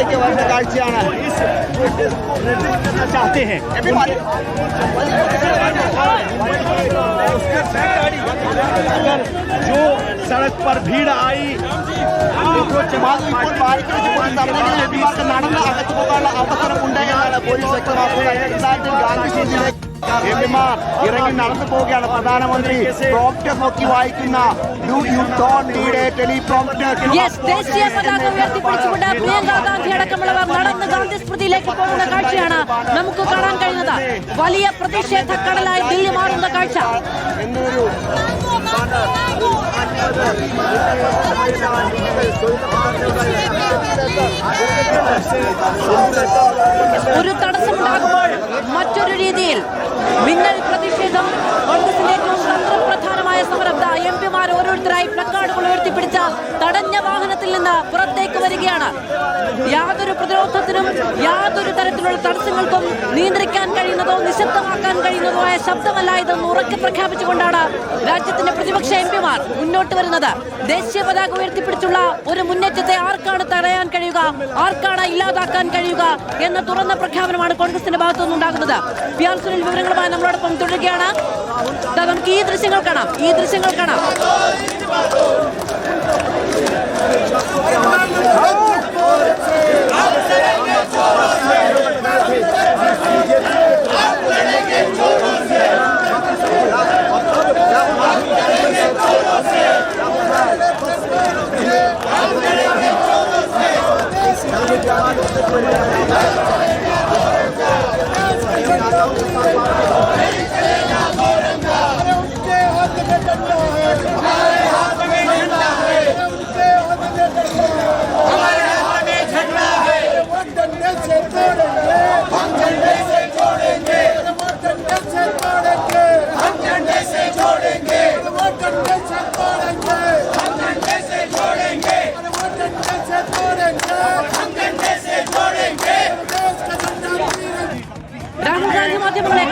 അകത്തേക്ക് വരുന്ന കാഴ്ചയാണ്. जो सड़क पर भीड़ आई നടന്ന് അകത്ത് പോകാനുള്ള അവസരം ഉണ്ടായെന്നാണ് പോലീസ് വ്യക്തമാക്കുന്നത്. എംപിമാർ ഇറങ്ങി നടന്നു പോവുകയാണ്. പ്രധാനമന്ത്രി പ്രോംപ്റ്റർ നോക്കി വായിക്കുന്ന ദേശീയ പതാക ഉയർത്തിപ്പിടിച്ചുകൊണ്ട് പ്രിയങ്ക ഗാന്ധി അടക്കമുള്ളവർ നടന്ന് ഗാന്ധി സ്മൃതിയിലേക്ക് പോകുന്ന കാഴ്ചയാണ് നമുക്ക് കാണാൻ കഴിയുന്നത്. വലിയ പ്രതിഷേധ കടലായി ദില്ലി മാറുന്ന കാഴ്ച. ഒരു തടസ്സമുണ്ടാകുമ്പോൾ മറ്റൊരു രീതിയിൽ മിന്നൽ പ്രതിഷേധം. കോൺഗ്രസിന്റെ ഏറ്റവും തന്ത്രപ്രധാനമായ സമരം എംപിമാർ ഓരോരുത്തരായി പ്ലക്കാർഡുകൾ ഉയർത്തിപ്പിടിച്ച തടഞ്ഞ വാഹനത്തിൽ നിന്ന് പുറത്തേക്ക് വരികയാണ്. യാതൊരു പ്രതിരോധത്തിനും യാതൊരു തരത്തിലുള്ള തടസ്സങ്ങൾക്കും നിയന്ത്രിക്കാൻ കഴിയുന്നതോ നിശബ്ദമാക്കാൻ കഴിയുന്നതോ ആയ ശബ്ദമല്ല ഇതെന്ന് ഉറക്കെ പ്രഖ്യാപിച്ചുകൊണ്ടാണ് രാജ്യത്തിന്റെ പ്രതിപക്ഷ എംപിമാർ മുന്നോട്ട് വരുന്നത്. ദേശീയ പതാക ഉയർത്തിപ്പിടിച്ചുള്ള ഒരു മുന്നേറ്റത്തെ ആർക്കാണ് തടയാൻ കഴിയുക, ആർക്കാണ് ഇല്ലാതാക്കാൻ കഴിയുക എന്ന തുറന്ന പ്രഖ്യാപനമാണ് കോൺഗ്രസിന്റെ ഭാഗത്തുനിന്നുണ്ടാകുന്നത്. പി ആർ സുനിൽ വിവരങ്ങളുമായി നമ്മളോടൊപ്പം തുടരുകയാണ്. നമുക്ക് ഈ ദൃശ്യങ്ങൾ കാണാം.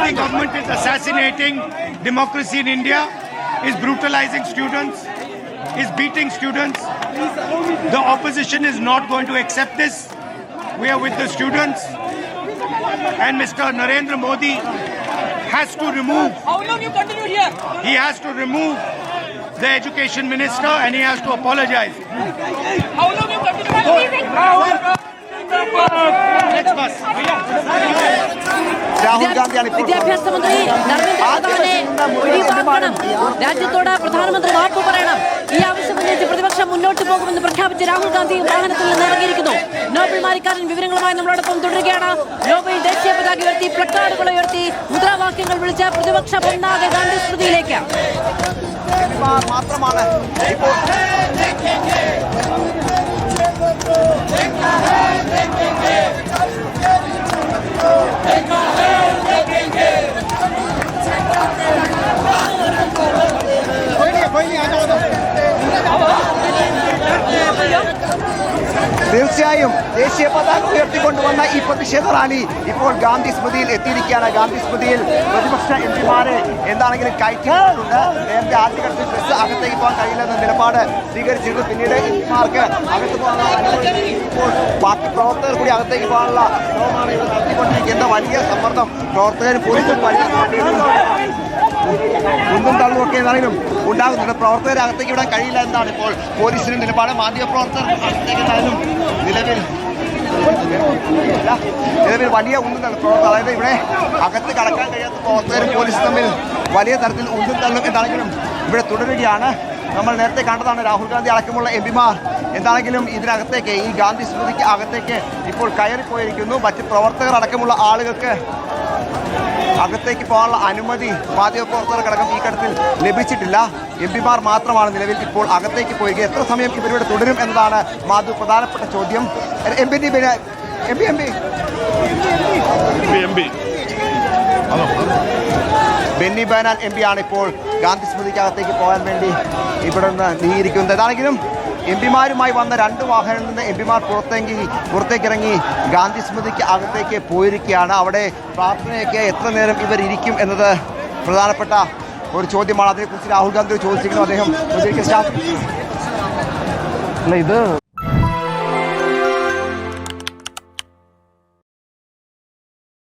The government is assassinating democracy in India, is brutalizing students, is beating students. The opposition is not going to accept this. We are with the students, and Mr. Narendra Modi has to remove. How long you continue here? He has to remove the education minister, and he has to apologize. How long you continue? Next bus. Rahul ഗാന്ധിയാണ് വിദ്യാഭ്യാസ മന്ത്രി ഒഴിവാക്കണം. രാജ്യത്തോട് പ്രധാനമന്ത്രി മാപ്പ് പറയണം. ഈ ആവശ്യം ഉന്നയിച്ച് പ്രതിപക്ഷം മുന്നോട്ട് പോകുമെന്ന് പ്രഖ്യാപിച്ച് രാഹുൽ ഗാന്ധി വാഹനത്തിൽ നിന്ന് ഇറങ്ങിയിരിക്കുന്നു. നോബൽ മാരിക്കാരൻ വിവരങ്ങളുമായി നമ്മളോടൊപ്പം തുടരുകയാണ്. നോബൽ ദേശീയ പതാക ഉയർത്തി, പ്ലക്കാർഡുകൾ ഉയർത്തി, മുദ്രാവാക്യങ്ങൾ വിളിച്ച് പ്രതിപക്ഷം ഒന്നാകെ ഗാന്ധി സ്മൃതിയിലേക്ക്. മാത്രമാണ് തീർച്ചയായും ദേശീയ പതാക ഉയർത്തിക്കൊണ്ടുവന്ന ഈ പ്രതിഷേധ റാലി ഇപ്പോൾ ഗാന്ധി സ്മൃതിയിൽ എത്തിയിരിക്കുകയാണ്. ഗാന്ധി സ്മൃതിയിൽ പ്രതിപക്ഷ എംപിമാരെ എന്താണെങ്കിലും കയറ്റിയിട്ടുണ്ട്. നേരത്തെ ആദ്യഘട്ടത്തിൽ ബസ് അകത്തേക്ക് പോകാൻ കഴിയില്ലെന്ന നിലപാട് സ്വീകരിച്ചിരുന്നു. പിന്നീട് എംപിമാർക്ക് അകത്ത് പോകാനുള്ള അനുമതി ഇപ്പോൾ ബാക്കി പ്രവർത്തകർ കൂടി അകത്തേക്ക് പോകാനുള്ള ശ്രമമാണ് ഇവർ നടത്തിക്കൊണ്ടിരിക്കുന്ന വലിയ സമ്മർദ്ദം. പ്രവർത്തകരും പോലീസും വലിയ ഒന്നും തള്ളുമൊക്കെ എന്താണെങ്കിലും ഉണ്ടാകുന്നുണ്ട്. പ്രവർത്തകരെ അകത്തേക്ക് വിടാൻ കഴിയില്ല എന്നാണ് ഇപ്പോൾ പോലീസിന്റെ നിലപാട്. മാധ്യമപ്രവർത്തകർ അകത്തേക്ക് എന്തായാലും നിലവിൽ വലിയ ഉന്തും പ്രവർത്തകർ, അതായത് ഇവിടെ അകത്ത് കടക്കാൻ കഴിയാത്ത പ്രവർത്തകരും പോലീസും തമ്മിൽ വലിയ തരത്തിൽ ഉന്തും തള്ളും എന്താണെങ്കിലും ഇവിടെ തുടരുകയാണ്. നമ്മൾ നേരത്തെ കണ്ടതാണ് രാഹുൽ ഗാന്ധി അടക്കമുള്ള എംപിമാർ എന്താണെങ്കിലും ഇതിനകത്തേക്ക്, ഈ ഗാന്ധി സ്മൃതിക്ക് അകത്തേക്ക് ഇപ്പോൾ കയറിപ്പോയിരിക്കുന്നു. മറ്റ് പ്രവർത്തകർ അടക്കമുള്ള ആളുകൾക്ക് അകത്തേക്ക് പോകാനുള്ള അനുമതി മാധ്യമപ്രവർത്തകർക്കടക്കം ഈ ഘട്ടത്തിൽ ലഭിച്ചിട്ടില്ല. എംപിമാർ മാത്രമാണ് നിലവിൽ ഇപ്പോൾ അകത്തേക്ക് പോയിരിക്കുക. എത്ര സമയം ഇവരിവിടെ തുടരും എന്നതാണ് മാധു പ്രധാനപ്പെട്ട ചോദ്യം. ബെന്നി ബെഹനാൻ എം പി ആണ് ഇപ്പോൾ ഗാന്ധി സ്മൃതിക്കകത്തേക്ക് പോകാൻ വേണ്ടി ഇവിടെ നിന്ന് നീങ്ങിയിരിക്കുന്നത്. ഏതാണെങ്കിലും എംപിമാരുമായി വന്ന 2 വാഹനങ്ങളിൽ നിന്ന് എംപിമാർ പുറത്തേക്കിറങ്ങി ഗാന്ധി സ്മൃതിക്ക് അകത്തേക്ക് പോയിരിക്കുകയാണ്. അവിടെ പ്രാർത്ഥനയൊക്കെ എത്ര നേരം ഇവർ ഇരിക്കും എന്നത് പ്രധാനപ്പെട്ട ഒരു ചോദ്യമാണ്. അതിനെക്കുറിച്ച് രാഹുൽ ഗാന്ധി ചോദിച്ചിരിക്കുന്നു. അദ്ദേഹം അല്ല, ഇത്